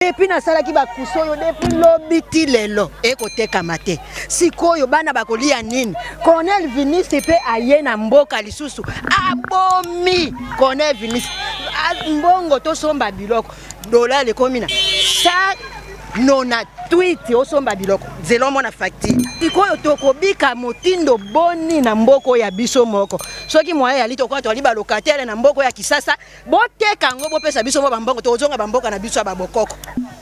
Depuis na sala ki bakuso yo depuis lobiti lelo ekoteka mate. Sikoyo bana bakolia nini? Colonel Vinicius pe aye na mboka lisusu. Abomi Colonel Vinicius. Mbongo to somba biloko. Dollar le komina. Sa nona tweet osomba biloko. Zelo mona facture. Sikoyo tokobika motindo boni na mboko ya biso moko. Soki moya ali tokwa to liba locataire na mboko ya kisasa. Boteka ngo bopesa biso bo bambongo tozonga bamboka na biso babokoko.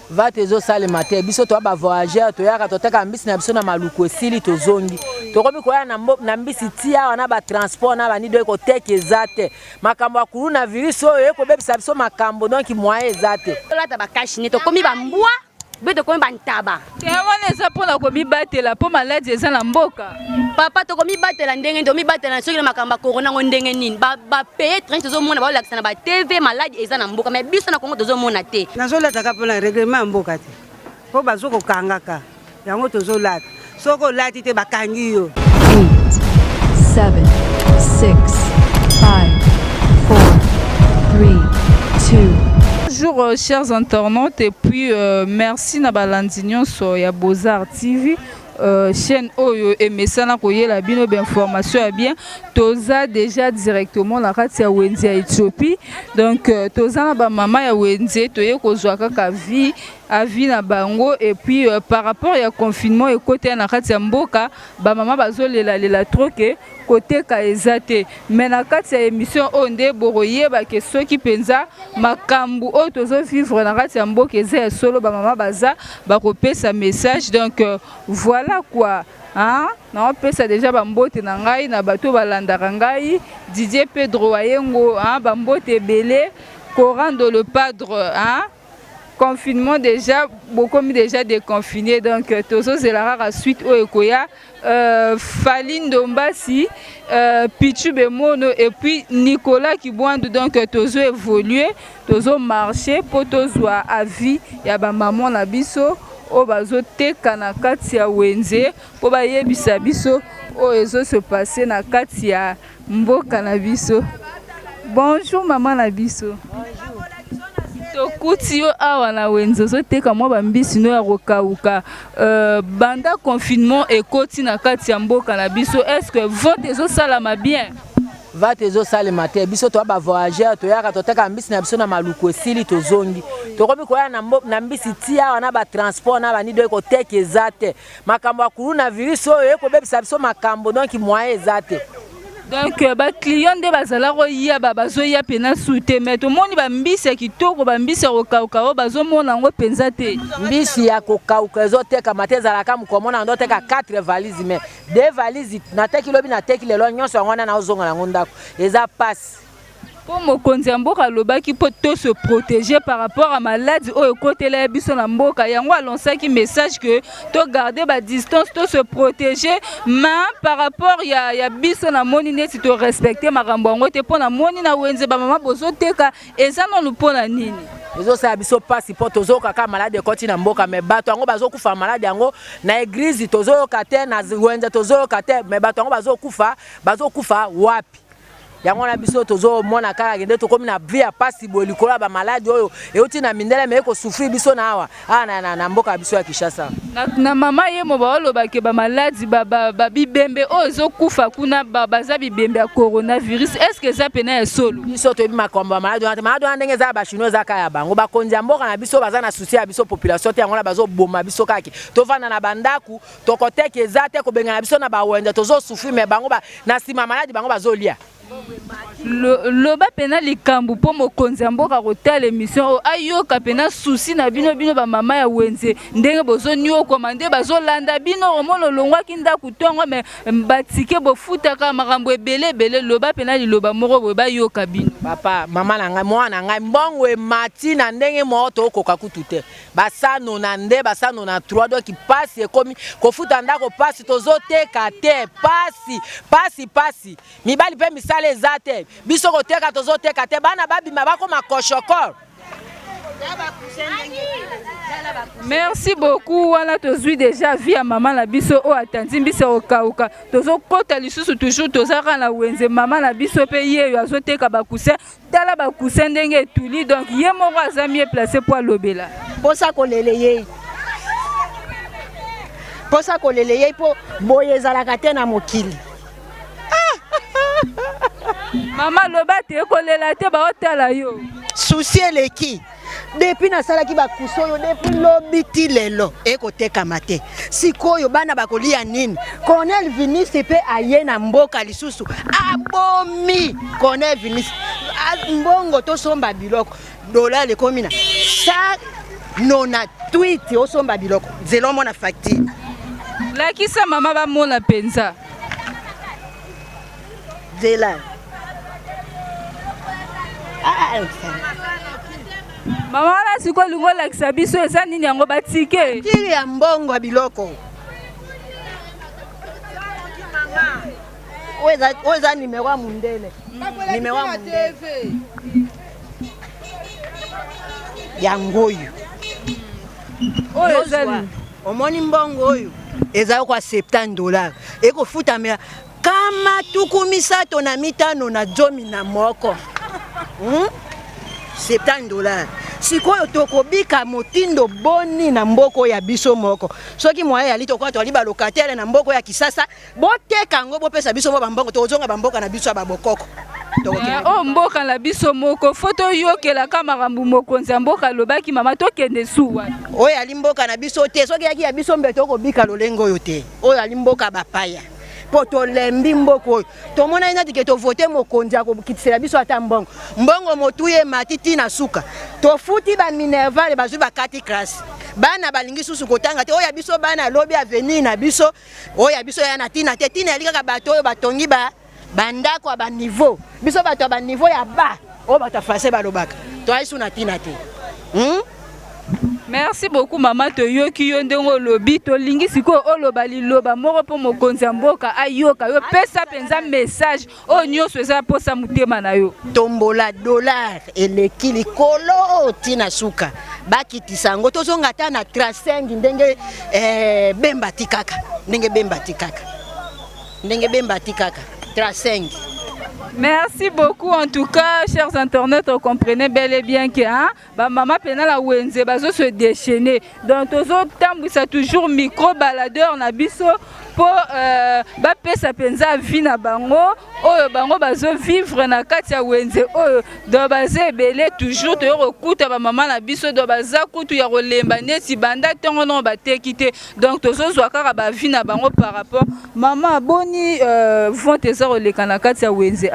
Va tezo sale matin biso to ba voyageur to yaka to teka mbisi na biso na maluku esili to zongi to komi koya na mbisi tia wana ba transport na ba nido ko teke ezate makambo ya coronavirus oyo eko bebisa biso makambo donc moyen ezate lata ba cash ni to komi ba mbwa beto komi ba ntaba te wana eza pona komi batela po maladi eza na mboka papa to komi batela ndenge ndo mi batela soki na makamba corona ngo ndenge nini ba payer 30 zo mona ba lakisa na ba TV maladi eza na mboka mais biso na Kongo tozo mona te nazolata ka pona règlement mboka te po bazoko kangaka yango tozolata soko lati te bakangi yo 8 7 6 5 4 3 2. Bonjour chers internautes et puis merci na balandignon so ya Beaux-Arts TV. Chaîne Oyo et Messana Koyela Bino d'information à bien Toza déjà directement la kati ya Wenze ya Éthiopie donc Toza na ba mama ya Wenze toye kozwa kaka vie avi na bango et puis par rapport ya confinement et côté na kati ya mboka ba mama bazolela lela troke côté ka ezate mais na kati ya émission onde boroye ba ke soki penza makambu o tozo vivre na kati ya mboka eza solo ba mama baza ba kopesa message donc voilà quoi hein na pesa déjà bambote na ngai na bato balandaka ngai Didier Pedro Ayengo hein bambote belé Coran de le Padre hein confinement déjà beaucoup déjà déconfiné donc tozo zelara la suite au ekoya Faline Dombasi Pichu Bemono et puis Nicolas Kibwandu donc tozo évoluer tozo marcher pour tozo à vie ya ba maman na biso o bazo teka na kati ya Wenze po ba yebisa biso o ezo se passer na kati ya mboka na biso. Bonjour maman na biso. Bonjour. Tokuti yo awa na Wenze zo teka mo ba mbisi no ya kokauka banda confinement et koti na kati ya mboka na biso est-ce que vote ezo salama bien? Va tezo sale matin biso to ba voyageur to yaka to teka mbisi na biso na maluku esili to zongi to komi koya na mbisi tia wana ba transport na ba nido ko teke ezate makambo ya coronavirus oyo eko bebisa biso makambo donc moyen ezate donc ba client de bazala ko ya bazo ya pena soute mais to moni ba mbisi ya kitoko ba mbisi ya kokauka o bazo mona ngo penza te mbisi ya kokauka ezoteka mateza la kama komona ndo teka 4 valises mais 2 valises na teki lobi na teki lelo nyonso ngwana na ozonga na ngondako eza passe pour mokonzi ya mboka lobaki po to se protéger par rapport à maladie oyo kotela ya biso na mboka yango alonsaki message que to garder ba distance to se protéger mais par rapport ya biso na moni neti to respecter makambo yango te pona moni na Wenze ba mama bozoteka eza nonu pona nini ezo sa biso pasi po tozo kaka malade koti na mboka mais bato yango bazokufa malade yango na église tozo kate na Wenze tozo kate mais bato yango bazokufa wapi yango na biso tozo mona kaka ngende to komi na vie ya pasi bo likola ba malade oyo euti na mindele mais ko souffrir biso na awa na mboka biso ya Kishasa na mama ye mo ba loba ke ba malade ba bibembe oyo zo kufa kuna baza bibembe ya coronavirus est-ce que ça pena ya solo biso to bima komba malade ndenge za ba chinois za kaya bango ba konzi ya mboka na biso baza na souci ya biso population te yango na bazo boma biso kaki to vanda na bandaku to koteke ezate ko benga na biso na ba Wenze tozo souffrir mais bango ba na sima malade bango bazolia loba pena likambu po mokonzi ya mboka kotala émission ayoka pena souci na bino ba mama ya Wenze ndenge bozo nyo komande bazolanda bino omono longwaki ndaku tongo mais batike bofutaka makambo ebele loba pena liloba moko boye bayoka bino papa mama na ngai mwana ngai mbongo emati na ndenge moto okoka kutu te basano na nde basano na 3 donc pasi ekomi kofuta ndako pasi tozoteka te pasi mibali pe misale ezate biso koteka tozoteka te bana babima bakoma koshokor. Merci beaucoup. Voilà, tozui déjà via maman la biso o atandi biso okauka. Tozo kota lisusu toujours tozaka na Wenze maman la biso pe ye yo azoteka bakuse tala bakuse ndenge tuli donc ye moko azamie placé pour lobela. posa kolele ye. Posa kolele ye po boye ezalaka te na mokili. Mama loba te kolela te ba otala yo. Souci eleki. Depuis nasalaki bakuso yo depuis lobi ti lelo ekoteka te. Sikoyo bana bakolia nini? Colonel Vinicius pe aye na mboka lisusu. Abomi Colonel Vinicius. Mbongo to somba biloko. Dola le komina. Ça nona tweet o somba biloko. Zelo mona facture. Lakisa mama ba mona penza. Zela. Mama la siko lungo lakisa biso eza nini yango batike? Tiri ya mbongo ya biloko. Oza nimero ya mundele. Nimero ya mundele. Yangoyo. Oyo ezali. Omoni mbongo oyo. Eza kwa $70. Eko futa mea. Kama tuku misato na mitano na jomi na moko. $70. Sikoyo tokobika motindo boni na mboko ya biso moko. Soki moye ali tokwa to ali ba locataire na mboko ya kisasa, boteka ngo bopesa biso mo bambongo tozonga bamboka na biso ababokoko. O mboka na biso moko foto yokela kama makambu mokonzi ya mboka lobaki mama tokende suwa. Oyo ali mboka na biso te, soki yaki ya biso mbe tokobika lolengo oyo te. Oyo ali mboka bapaya. Poto lembi mboko tomona ina tike to voter mokonzi akokitsela biso ata mbongo mbongo motuye matiti na suka to futi ba minerval bazwi ba 4 classe bana balingi susu kotanga te oya biso bana lobi avenir na biso oya biso ya na tina te tina elika bato oyo batongi ba bandako ba niveau biso bato ba niveau ya ba o bato français balobaka to aisu na tina te. Merci beaucoup mama to yoki yo ndenge lobi to lingi siko oloba liloba moko po mokonzi ya mboka ayoka yo pesa penza message o nyonso eza posa mutema na yo. Tombola dollar eleki likolo tina suka bakitisa yango tozonga ta na trasengi ndenge bemba tikaka ndenge bemba tikaka trasengi. Merci beaucoup en tout cas, chers internautes, vous comprenez bel et bien que maman pena la wenze bazo se déchaîner. Donc tous autres temps ça toujours micro baladeur na biso pour ba pesa penza vie na bango oyo bango bazo vivre na kati ya wenze oyo do baze belé toujours to rokuta ba maman na biso do baza kutu ya rolemba neti banda tongo no batekite. Donc tous autres kaka ba vie na bango par rapport maman boni vont eza roleka na kati ya wenze.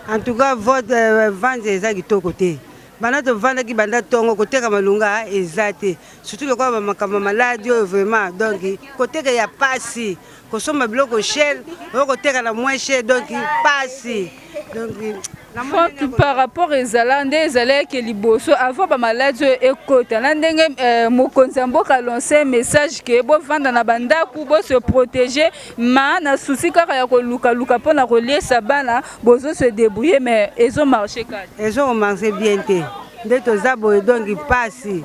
En tout cas, votre vente est à côté. Bana to vendre qui banda tongo côté comme lunga ezate. Surtout le quoi ma maladie vraiment donc côté que y a pas si consomme bloc cher, côté que la moins cher donc pas si. Donc par rapport aux Zalande, Zalé que liboso avant ba maladie écoute. Landenge mokonzi mboka lancé un message que bo vendre na banda ku bo se protéger ma na souci kaka ya ko luka pona relier sa bana bozo se débrouiller mais ils ont marché quand. Ils ont marché bien té. Nde to zabo donc passe.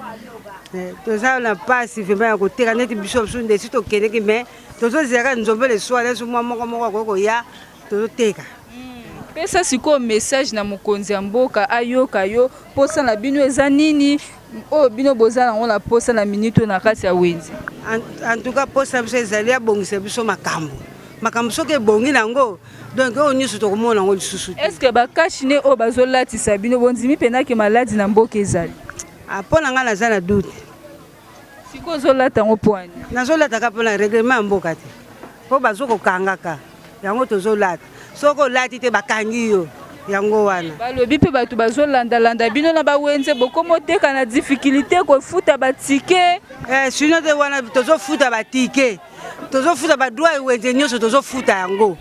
To za na passe vraiment ko teka net biso sunde sito keneki mais to zo zera nzombe le soir les moi moko ko ya to teka. Pesa siko message na mokonzi ya mboka ayoka yo posa na bino eza nini o bino boza na la posa na minute na kati ya wenzi. En tout cas posa biso ezali ya bongisa biso makambo soki bongi nango donc o nyusu to komona ngo lisusu. Est-ce que ba kashine o bazolatisa bino bondimi pena ke maladi na mboka ezali? Apona nga naza na doute. Siko zolata ngo poani. Nazolata ka pona règlement mboka te. Po bazoko kangaka. Yango tozolata. Soko lati te bakangi yo yango wana balobi pe bato bazolanda bino na bawenze bokomo teka na difficulté ko futa batike sinon te wana tozofuta batike tozofuta badroit wenze nyonso tozofuta yango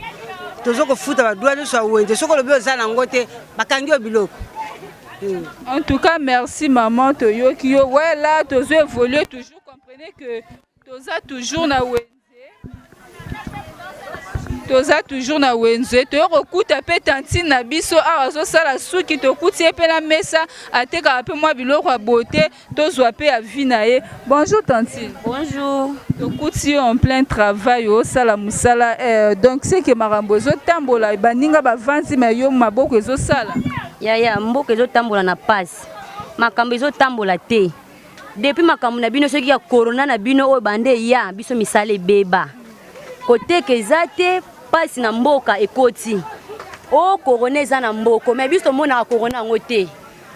tozoko futa badroit nyonso wenze soko lobi oza nango te bakangi yo biloko. En tout cas merci maman toyoki yo ouais là tozo évoluer toujours comprenez que toza toujours na wenze toza toujours na wenze to rokuta pe tantine na biso azo sala suki to kuti pe na mesa ateka pe moi biloko ya beauté tozwa pe ya vie na ye. Bonjour tantine. Bonjour. To kuti en plein travail au sala musala donc c'est que marambo zo tambola baninga ba vanzi ma yo maboko zo sala ya mboko zo tambola na passe makambo zo tambola te depuis makambo na bino soki ya corona na bino oyo bande ya biso misala ebeba koteka eza te pasi na mboka ekoti o corona eza na mboko me biso tomonaka corona yango te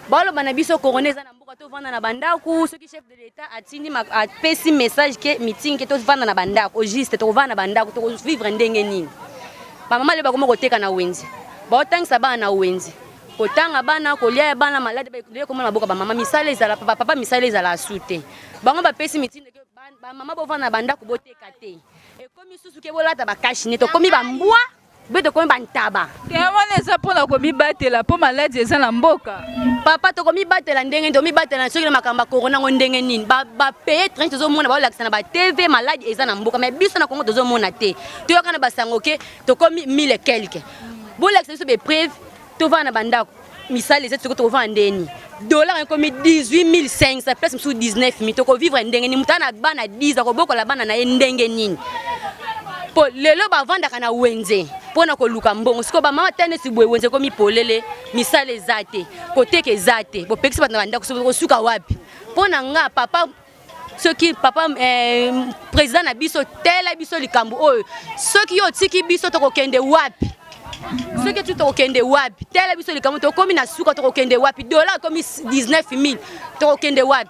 baloba na biso corona eza na mboka tovanda na bandako soki chef de l'état atindi apesi message ke meeting ke tovanda na bandako juste tokovanda na bandako tokovivre ndenge nini bamama le bakoma koteka na wenze baotangisa bana na wenze kotanga bana kolia bana malade komona boka bamama misala ezala papa misala ezala asu te bango bapesi meeting ke bamama bovanda na bandako boteka te ekomi susu ke bolata bakashi ne tokomi bambwa beto komi bantaba wana eza mpona komibatela mpo maladi eza na mboka papa tokomibatela ndenge tomibatela soki na makambo ya corona ngo ndenge nini bapeye train tozomona baolakisa na batv maladi eza na mboka me biso na kongo tozomona te toyoka na basango ke tokomi 1000 et quelque bolakisa biso bepreve tovanda na bandako misala eza soki tokovanda ndeni dollar ekomi 18500 place mosusu 19000 tokovivre ndenge nini mutana na bana 10 akobokola bana na ye ndenge nini po lelo bavandaka na wenze mpona koluka mbongo siko bamama tane si boye wenze komi polele misala eza te koteka eza te bopekisi bato na bandako kosuka wapi mpona nga papa soki papa président na biso tela biso likambo oyo soki yo otiki biso tokokende wapi soki tu tokokende wapi tela biso likambo tokomi na suka tokokende wapi dollar komi 19000 tokokende wapi.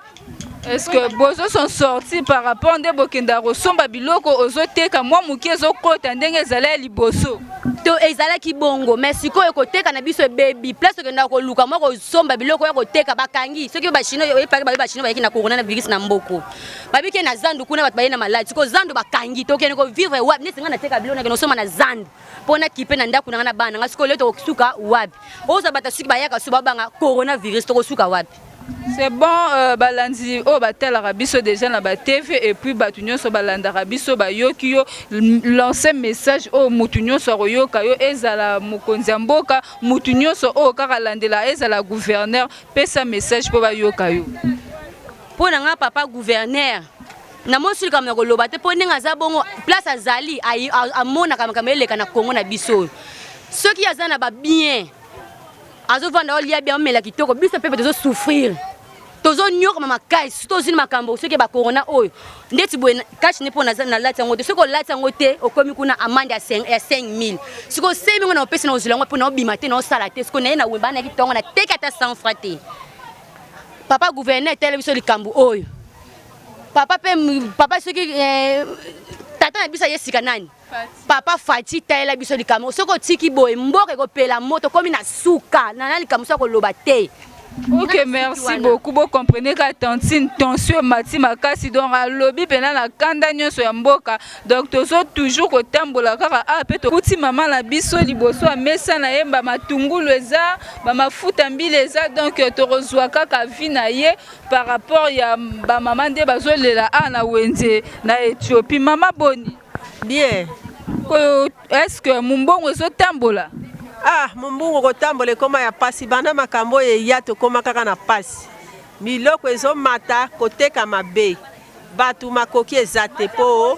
Est-ce que bozo sont sortis par rapport à bokenda rosomba biloko ozoteka mwa muki ezokota ndenge ezala liboso to ezala kibongo mais sikoyo koteka na biso baby place okenda koluka mwa kosomba biloko ya koteka bakangi soki bashino epaka bashino bayeki na corona na virus na mboko babike na zandu kuna bato bayena maladi siko zandu bakangi tokende ko vivre wapi nesi nga nateka biloko na soma na zandu pona kipe na ndaku na bana nga siko leto kosuka wapi oza bata suki bayaka suba banga coronavirus to kosuka wapi. C'est bon, balandi o batala biso déjà na ba TV et puis batunyo so balanda biso ba yokio lancer message au mutunyo so royoka yo ezala mokonzi mboka mutunyo so o kaka landela ezala gouverneur pesa message po ba yoka yo. Pona nga papa gouverneur na mosuli kama koloba te pona nga za bongo place azali amona kama eleka na Congo na biso. Ceux qui azana ba bien azovanda olia bien mela kitoko biso pepe tozo souffrir tozo nyoka mama kai tozo na makambo soki ba corona oyo ndeti boye cash ne pona na lati yango te soko lati yango te okomi kuna amande ya 5000 siko 5000 na opesi na ozulango pona obima te na osala te siko na ye na wemba na kitongo na teka ta 100 francs te papa gouverneur tele biso likambo oyo papa soki tata na bisa yesika nani papa Fati taela biso likambo soko tiki boye mboka ekopela moto komi na suka na likambo soko loba te. Ok, merci beaucoup. Vous comprenez que tantine tension mati makasi donc à lobby pena na kanda nyonso ya mboka donc tozo toujours ko tambola kaka apeto kuti mama la biso liboso a mesa na yemba matungulu eza ba mafuta mbile eza donc torozwa kaka vina ye par rapport ya ba mama nde bazolela na wenze na Ethiopie. Mama boni bien. Est-ce que mumbongo zo tambola? Mumbungu kotambola koma ya pasi bana makambo ya to koma kaka na pasi miloko ezo mata koteka mabe batu makoki ezate po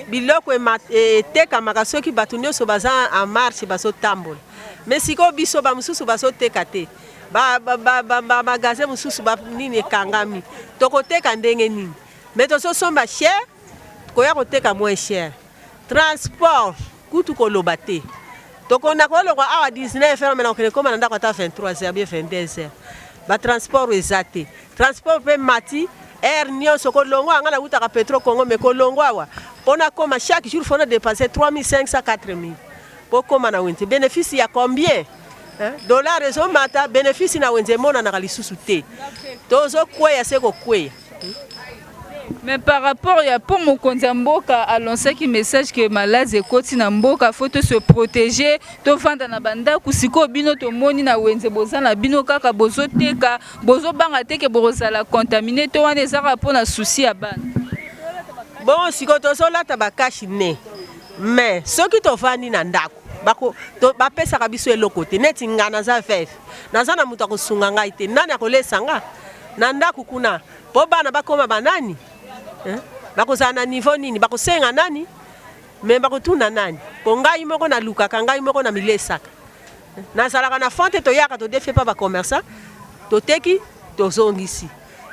biloko eteka makasoki batu nyonso baza en marche baso tambola mais siko biso ba mususu baso teka te ba magasin mususu ba nini ekangami tokoteka ndenge nini mais toso somba cher koya koteka moins cher transport kutu koloba te donc on a quoi à 19h maintenant comme on a 23h bien 22h ba transport ezate transport pe mati air nyo soko longwa ngala utaka pétrole Congo mais ko longwa wa on a comme chaque jour faut dépenser 3500 4000 pour comme na wente bénéfice ya combien dollars ezo mata bénéfice na wente mona na lisusu te tozo kwea seko kwea. Mais par rapport à pour mon mboka a lancé qui message que malade ekoti na mboka faut se protéger to vanda na banda kusiko bino to moni na wenze bozana bino kaka bozo teka bozo banga teke bozala contaminé to wana ezaka pona souci ya bana bon siko to so lata bakashi ne mais soki to vandi na ndako bako to bapesa ka biso eloko te neti ngana za vef naza na mutu akosunga ngai te nani akolesa nga na ndako kuna po bana bakoma banani bakozala na niveau nini bakosenga nani me bakotuna nani po ngai moko na lukaka ngai moko na milesaka nazalaka na fonte toyaka todefe pa bacommerçant toteki tozongisi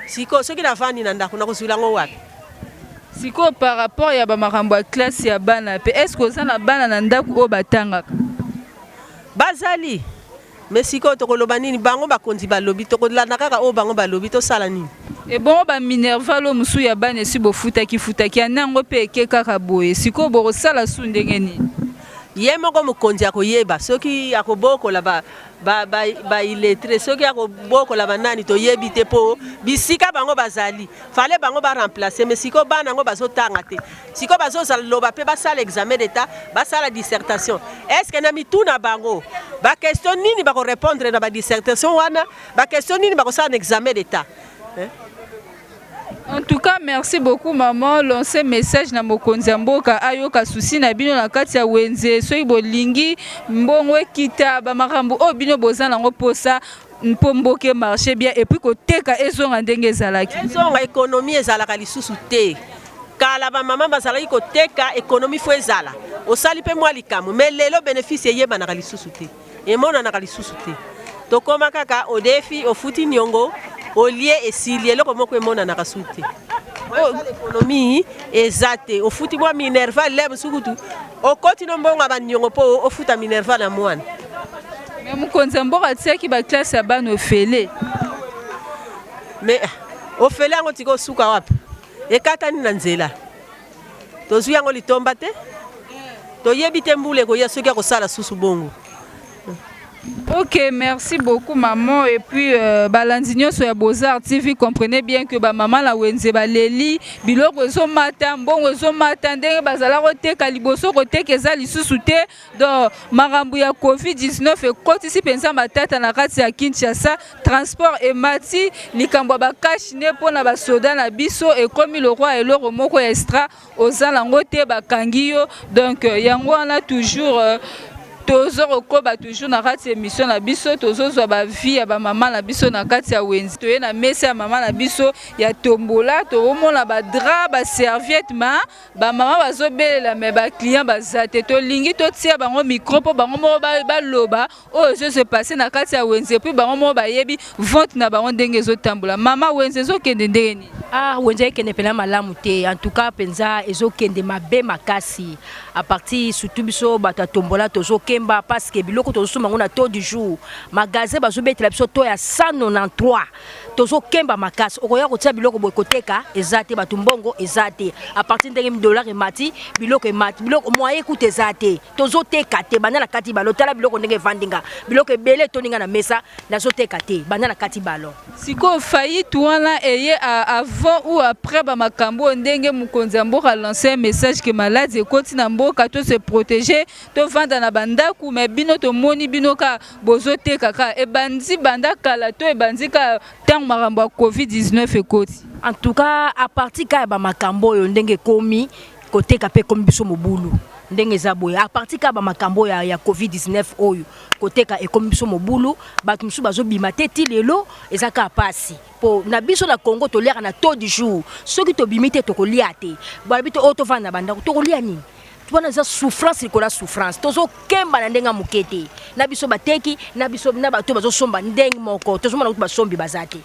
siko soki navandi na ndako nakozwila ngo wapi. Siko par rapport ya bamakambo ya classe ya bana pe est-ce que oza na bana na ndako oyo batangaka bazali mais siko tokoloba nini bango bakonzi balobi tokolanda kaka oyo bango balobi tosala nini e bongo baminerva lo mosu ya bana esi bofutaki ya nango mpe eke kaka boye sikoyo bokosala su ndenge nini ye moko mokonzi akoyeba soki akobokola baillettré soki akobokola banani toyebi te mpo bisika bango bazali fale bango baremplace mais siko bana yango bazotanga te siko bazoloba mpe basala examen d'état basala dissertation est ce que na mituna bango baquestion nini bakorépondre na badissertation wana baquestion nini bakosala na examen d'état. En tout cas, merci beaucoup maman. Lancez message na mokonzi ya mboka ayoka susi na bino na kati ya wenze soki bolingi mbongo kita ba makambo o bino bozana ngo posa mpo mboke marché bien et puis koteka ezonga ndenge ezalaki. Ezonga économie ezalaka lisusu te. Kala ba mama bazalaki koteka économie fo ezala. Osali pe mwa likamu mais lelo bénéfice yeba na lisusu te. Emona na lisusu te. Tokoma kaka au défi au futi nyongo. Olie esili eloko moko emona na kasute l'économie ezate ofuti mwa minerva lem sukutu okoti no mbongo abanyongo po ofuta minerva na mwana mais mokonzi mboka tiaki ba classe ya bana ofele mais ofele yango tiko suka wapi ekatani na nzela tozwi yango litomba te toyebi te mbule koya soki akosala susu bongo. Ok, merci beaucoup maman. Et puis, Balandinyo sur ya Beaux-Arts TV, comprenez bien que maman la wenze baleli, biloko zo mata, mbongo zo mata, ndenge bazala rote kaliboso rote keza lisusu te. Donc, marambu ya Covid-19 et koti si pensa matata na kati ya Kinshasa, transport et mati, likambo bakash ne pona ba soda na biso et comme le roi et l'oro moko extra aux alangote bakangiyo. Donc, yango wana toujours tozo koba toujours na kati émission na biso tozo zwa ba vie ya ba maman na biso na kati ya wenzi toye na mesa ya maman na biso ya tombola to omona ba drap ba serviette ma ba maman bazobelela me ba client bazate to lingi to tia bango micro po bango mo ba loba o je se passer na kati ya wenzi puis bango mo ba yebi vente na bango ndenge zo tambola mama wenzi zo kende ndenge ni wenzi kende pena malamu te en tout cas penza ezo kende mabe makasi à partir surtout biso bata tombola tozo kemba parce que biloko tozo mango na taux du jour magasin bazo betela biso to ya 193 tozo kemba makasi okoya kotia biloko boyekoteka ezate batu mbongo ezate à partir ndenge $1 emati biloko moyen coûte ezate tozo teka te bana na kati balo tala biloko ndenge vandinga biloko ebele toninga na mesa nazo teka te bana na kati balo siko faillite wana eye avant ou après ba makambo ndenge mokonzi mboka lancer un message que malade ekoti na mboka to se protéger to vanda na bandaku mais bino to moni bino ka bozote kaka e bandi banda kala to e bandi ka tang makambo ya Covid-19 ekoti en tout cas à partir ka ba makambo yo ndenge komi koteka pe komi biso mobulu ndenge zaboya à partir ka ba makambo ya Covid-19 oyo koteka e komi biso mobulu batu musu bazo bimate ti lelo ezaka pasi po na biso na Congo to lera na taux du jour soki to bimite to kolia te ba bito auto vanda banda to kolia nini twana za souffrance ikola souffrance tozo kemba na ndenga mukete na biso bateki na biso na bato bazo somba ndenge moko tozo mona ba sombi bazate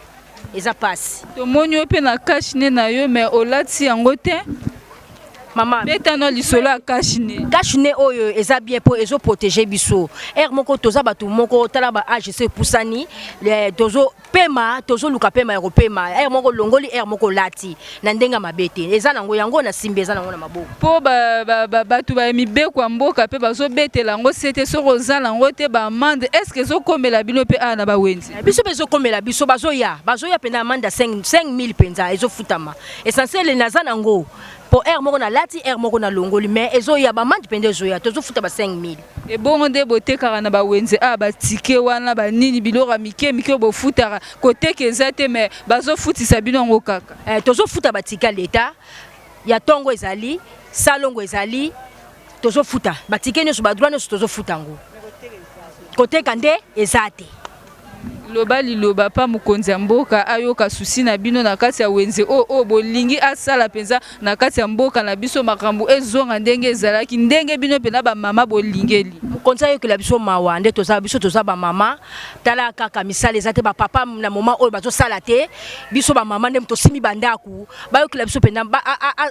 eza pasi to monyo pe na cash ne na yo mais olati yango te maman betano lisolo kashine oyo eza bien po ezo protéger biso moko toza batu moko tala ba AGC pusani tozo pema tozo luka pema ya kopema moko longoli moko lati na ndenga mabete eza nango yango na simbe eza nango na maboko po batu ba mibe kwa mboka pe bazo betela ngo sete soko za nango te ba amende est-ce que zo komela bino pe na ba wenzi biso bezo komela biso bazoya pena amende 5000 penza ezo futama essentiel naza nango po moko na lati moko na longoli mais ezoya ba mandi pende ezoya tozo futa ba 5000 e bongo nde botekaka na ba wenze ba tike wana ba nini biloko mike bo futaka koteka ezate mais bazo futisa bino ngo kaka tozo futa ba tika leta ya tongo ezali salongo ezali tozo futa ba tike nyoso ba droit nyoso tozo futa ngo koteka nde ezate liloba pa mokonzi ya mboka ayoka susi na bino na kati ya wenze o bolingi asala penza na kati ya mboka na biso makambo ezonga ndenge ezalaki ndenge bino pena ba mama bolingeli konza yo que la biso mawa nde toza biso toza ba mama tala kaka misala ezate ba papa na moment oyo bazo sala te biso ba mama nde mtosimi bandaku ba yo que la biso pena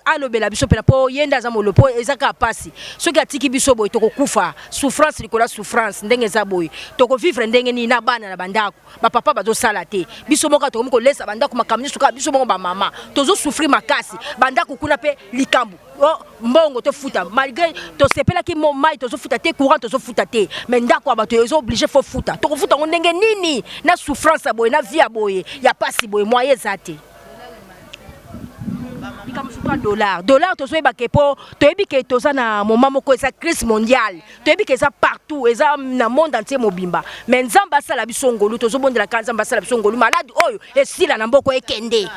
alobela biso pena po yenda za molo po ezaka pasi soki atiki biso boy to kokufa souffrance likola souffrance ndenge za boy to ko vivre ndenge ni na bana na bandaku ba papa bazo sala te biso moka to ko lesa bandaku makamni suka biso moko ba mama tozo souffrir makasi bandaku kuna pe likambu oh mbongo to futa malgré to sepela ki mo mai to zo futa te courant to zo futa te mais ndako abato ezo obligé fo futa to ko futa ndenge nini na souffrance boy na vie boy ya pasi boy moyen zate comme dollar to so ba kepo to ebi ke to za na moment moko eza crise mondiale to ebi ke eza partout eza na monde entier mobimba mais nzamba sala biso ngolu to zo bondela kanza nzamba sala biso ngolu malade oyo esila na mboko ekende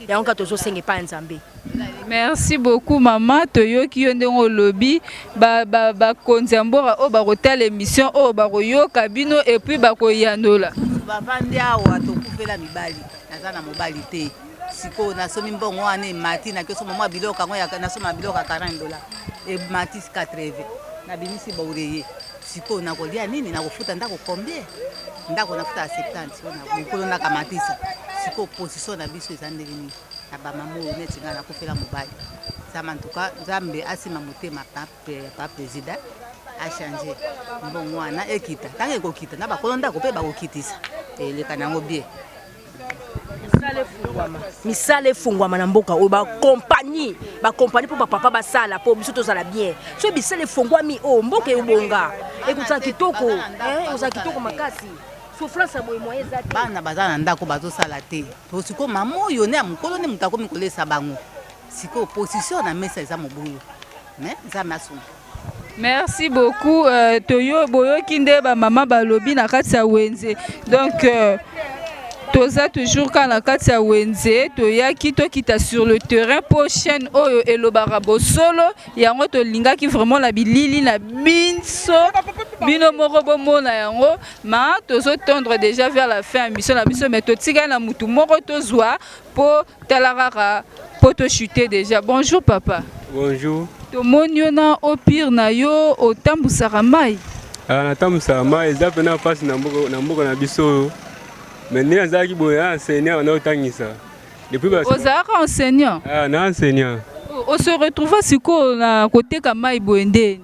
ya onka to zo senge pa nzambe. Merci beaucoup maman toyoki yo ndenge lobby ba konzambora o ba kotala émission o ba koyoka bino et puis ba koyandola bavandi awa tokufela mibali naza na mobali te siko nasomi mbongo wana mati na keso mama biloko yango ya nasoma biloko ya $40 et mati 80 na bimisi baureye siko nakolia nini nakofuta ndako combien ndako nafuta ya 70 na mokolo nakamatisa siko position na biso eza ndenge nini na bamama oyo neti nga nakofela mobali zama ntuka nzambe asima motema pa président achange mbongo wana ekita ntango ekokita na bakolo ndako mpe bakokitisa eleka nango bien misala efungwama na mboka oyo ba compagnie po papa basala po biso tozala bien so bisala efungwami o mboka ebonga ekuza kitoko oza kitoko makasi souffrance boy moyen zate bana bazana ndako bazosala te to siko mama oyo ne mukolo ne mutako mikolesa bango siko position na mesa eza mobuyo ne za maso. Merci beaucoup toyo boyoki nde ba mama balobi na kati ya wenze donc toza toujours quand la kati ya wenze toyaki tokita sur le terrain pour chaîne oyo elobaka bosolo yango tolingaki vraiment la bilili na binso bino moko bomona yango ma tozo tendre déjà vers la fin mission na biso mais totika na mutu moko tozwa po talaraka po to chuter déjà. Bonjour papa. Bonjour. Tomoni yo na opir na yo otambusaka mai. Natambusaka mai eza pena pasi na mboka na biso. Mais nous avons enseignant, on a otangisa. Depuis enseignant. Na enseignant. On se retrouve si na côté kama iboende.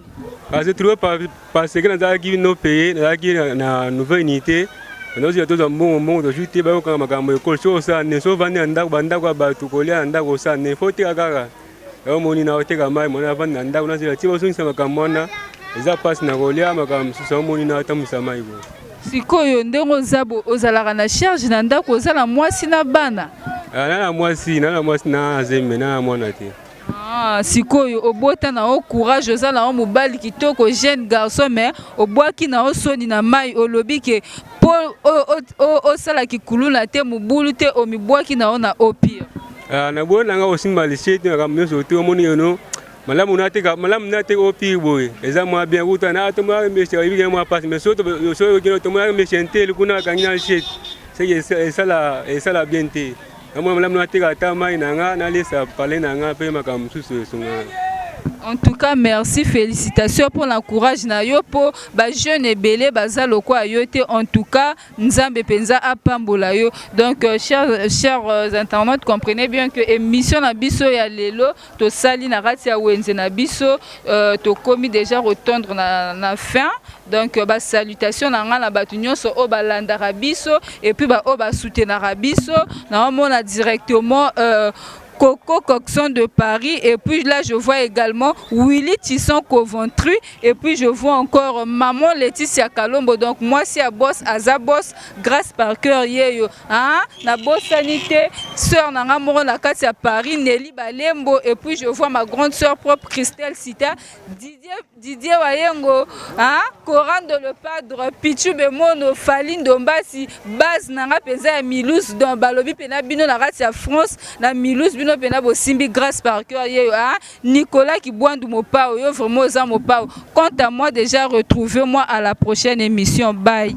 On se trouve parce que nous avons nos pays, nous avons na nouvelle unité. Nous avons tous un bon moment de chuter ba ko makambo école so ça ne so vandi ndako banda ko ba tukolia ndako ça ne faut te kaka. Yo moni na oteka mai mona vandi ndako na zela tibo so makambo na eza passe na kolia makambo so moni na tamusa mai bo. Sikoyo ndenge ozabo ozalaka na charge na ndako ozala mwasi na bana. Na mwasi na zembe na mwana te. Sikoyo obota na o courage ozala o mobali kitoko jeune garçon mais obwaki na o soni na mai olobi ke po o sala kikulula te mubulu te o mibwaki na o na opia. Na bona nga osimba lisete na kamnyo te omoni yono. Malamu nate opi boy eza mwa bien uta na to mwa mesi ibige mwa passe mais soto so kino to mwa mesi entele kuna kanya shit c'est ça la bien te moi malamu nate ka ta mai nanga na lesa parler nanga pe makam susu sunga. En tout cas, merci, félicitations pour l'encourage na yo po ba jeune belé baza lokwa yo te en tout cas nzambe penza apambola yo. Donc chers internautes, comprenez bien que émission na biso ya lelo to sali na kati ya wenze na biso to komi déjà retendre na fin. Donc ba salutation na nga na batu nyonso o balandaka biso et puis ba o ba soutenaka biso na mona directement Coco Coxon de Paris et puis là je vois également Willy Tisson Coventry et puis je vois encore maman Laetitia Kalombo donc moi c'est à boss Azabos grâce par cœur yeyo hein na boss sanité sœur nanga moro na kati à Paris Nelly Balembo et puis je vois ma grande sœur propre Christelle Sita Didier Wayengo hein Coran de le Padre Pichu Bemono Faline Dombasi base nanga peza ya Milous dans balobi pena bino na kati à France na Milous bino pena bo simbi grâce par cœur yeyo hein Nicolas Kibwandu Mopao yo vraiment za Mopao. Quant à moi déjà retrouvez-moi à la prochaine émission bye.